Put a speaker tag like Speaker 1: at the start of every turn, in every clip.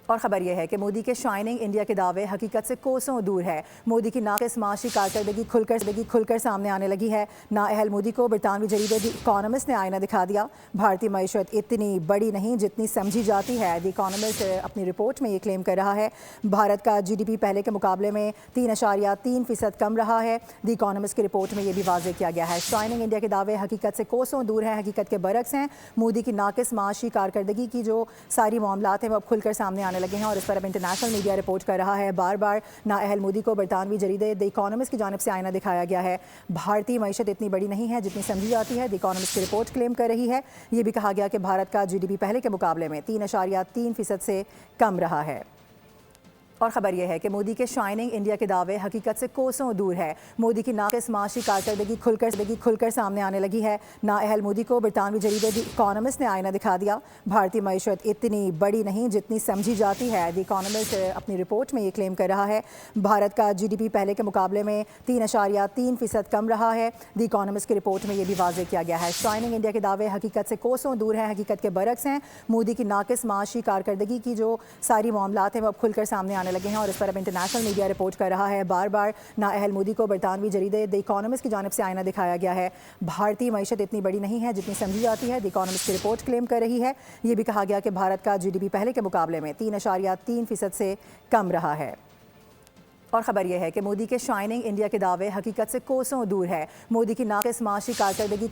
Speaker 1: اور خبر یہ ہے کہ مودی کے شائننگ انڈیا کے دعوے حقیقت سے کوسوں دور ہے۔ مودی کی ناقص معاشی کارکردگی کھل کر سامنے آنے لگی ہے۔ نااہل مودی کو برطانوی جریدے دی اکانومسٹ نے آئینہ دکھا دیا۔ بھارتی معیشت اتنی بڑی نہیں جتنی سمجھی جاتی ہے، دی اکانومسٹ اپنی رپورٹ میں یہ کلیم کر رہا ہے۔ بھارت کا جی ڈی پی پہلے کے مقابلے میں 3.3% کم رہا ہے۔ دی اکانومسٹ کی رپورٹ میں یہ بھی واضح کیا گیا ہے۔ شائننگ انڈیا کے دعوے حقیقت سے کوسوں دور ہیں، حقیقت کے برعکس ہیں۔ مودی کی ناقص معاشی کارکردگی کی جو ساری معاملات ہیں وہ اب کھل کر سامنے آنے لگے ہیں اور اس پر اب انٹرنیشنل میڈیا رپورٹ کر رہا ہے۔ بار بار نااہل مودی کو برطانوی جریدے دی اکانومسٹ کی جانب سے آئینہ دکھایا گیا ہے۔ بھارتی معیشت اتنی بڑی نہیں ہے جتنی سمجھی جاتی ہے، دی اکانومسٹ کی رپورٹ کلیم کر رہی ہے۔ یہ بھی کہا گیا کہ بھارت کا جی ڈی پی پہلے کے مقابلے میں 3.3% سے کم رہا ہے۔ اور خبر یہ ہے کہ مودی کے شائننگ انڈیا کے دعوے حقیقت سے کوسوں دور ہے۔ مودی کی ناقص معاشی کارکردگی کھل کر سامنے آنے لگی ہے۔ نااہل مودی کو برطانوی جریدے دی اکانومسٹ نے آئینہ دکھا دیا۔ بھارتی معیشت اتنی بڑی نہیں جتنی سمجھی جاتی ہے، دی اکانومسٹ اپنی رپورٹ میں یہ کلیم کر رہا ہے۔ بھارت کا جی ڈی پی پہلے کے مقابلے میں 3.3% کم رہا ہے۔ دی اکانومسٹ کی رپورٹ میں یہ بھی واضح کیا گیا ہے۔ شائننگ انڈیا کے دعوے حقیقت سے کوسوں دور ہیں، حقیقت کے برعکس ہیں۔ مودی کی ناقص معاشی کارکردگی کی جو ساری معاملات ہیں وہ اب کھل کر سامنے آنے لگے ہیں اور اس پر اب انٹرنیشنل میڈیا رپورٹ کر رہا ہے۔ بار بار نااہل مودی کو برطانوی جریدے دی اکانومسٹ کی جانب سے آئینہ دکھایا گیا ہے۔ بھارتی معیشت اتنی بڑی نہیں ہے جتنی سمجھی جاتی ہے، دی اکانومسٹ کی رپورٹ کلیم کر رہی ہے۔ یہ بھی کہا گیا کہ بھارت کا جی ڈی پی پہلے کے مقابلے میں 3.3% سے کم رہا ہے۔ اور خبر یہ ہے کہ مودی کے شائننگ انڈیا کے دعوے حقیقت سے کوسوں دور ہے۔ مودی کی ناقص معاشی کارکردگی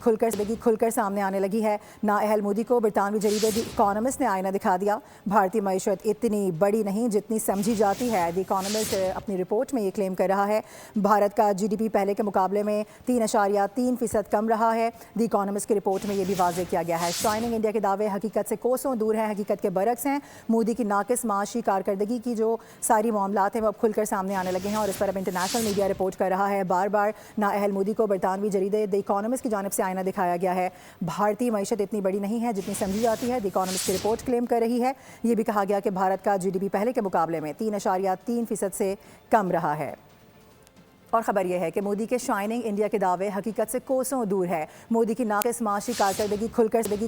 Speaker 1: کھل کر سامنے آنے لگی ہے۔ نااہل مودی کو برطانوی جریدے دی اکانومسٹ نے آئینہ دکھا دیا۔ بھارتی معیشت اتنی بڑی نہیں جتنی سمجھی جاتی ہے، دی اکانومسٹ اپنی رپورٹ میں یہ کلیم کر رہا ہے۔ بھارت کا جی ڈی پی پہلے کے مقابلے میں 3.3% کم رہا ہے۔ دی اکانومسٹ کی رپورٹ میں یہ بھی واضح کیا گیا ہے۔ شائننگ انڈیا کے دعوے حقیقت سے کوسوں دور ہیں، حقیقت کے برعکس ہیں۔ مودی کی ناقص معاشی کارکردگی کی جو ساری معاملات ہیں وہ اب کھل کر سامنے آنے لگے ہیں اور اس پر اب انٹرنیشنل میڈیا رپورٹ کر رہا ہے۔ بار بار نااہل مودی کو برطانوی جریدے دی اکانومسٹ کی جانب سے آئینہ دکھایا گیا ہے۔ بھارتی معیشت اتنی بڑی نہیں ہے جتنی سمجھی جاتی ہے، دی اکانومسٹ کی رپورٹ کلیم کر رہی ہے۔ یہ بھی کہا گیا کہ بھارت کا جی ڈی پی پہلے کے مقابلے میں 3.3% سے کم رہا ہے۔ اور خبر یہ ہے کہ مودی کے شائننگ انڈیا کے دعوے حقیقت سے کوسوں دور ہے۔ مودی کی ناقص معاشی کارکردگی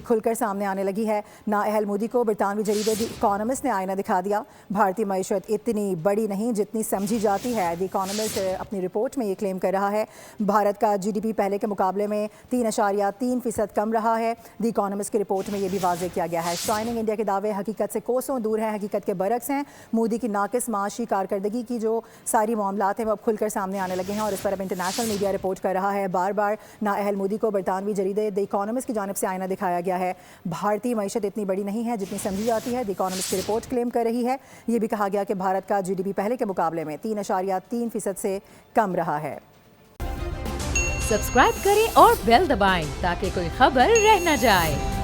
Speaker 1: کھل کر سامنے آنے لگی ہے۔ نااہل مودی کو برطانوی جریدے دی اکانومسٹ نے آئینہ دکھا دیا۔ بھارتی معیشت اتنی بڑی نہیں جتنی سمجھی جاتی ہے، دی اکانومسٹ اپنی رپورٹ میں یہ کلیم کر رہا ہے۔ بھارت کا جی ڈی پی پہلے کے مقابلے میں 3.3% کم رہا ہے۔ دی اکانومسٹ کی رپورٹ میں یہ بھی واضح کیا گیا ہے۔ شائننگ انڈیا کے دعوے حقیقت سے کوسوں دور ہیں، حقیقت کے برعکس ہیں۔ مودی کی ناقص معاشی کارکردگی کی جو ساری معاملات ہیں وہ اب کھل کر سامنے آنے لگے ہیں اور اس پر اب انٹرنیشنل میڈیا رپورٹ کر رہا ہے۔ بار بار نااہل مودی کو برطانوی جریدے دی اکانومسٹ کی جانب سے آئینہ دکھایا گیا ہے۔ بھارتی معیشت اتنی بڑی نہیں ہے جتنی سمجھی جاتی ہے، دی اکانومسٹ کی رپورٹ کلیم کر رہی ہے۔ یہ بھی کہا گیا کہ بھارت کا جی ڈی پی پہلے کے مقابلے میں 3.3% سے کم رہا ہے۔
Speaker 2: سبسکرائب کریں اور بیل دبائیں تاکہ کوئی خبر رہ نہ جائے۔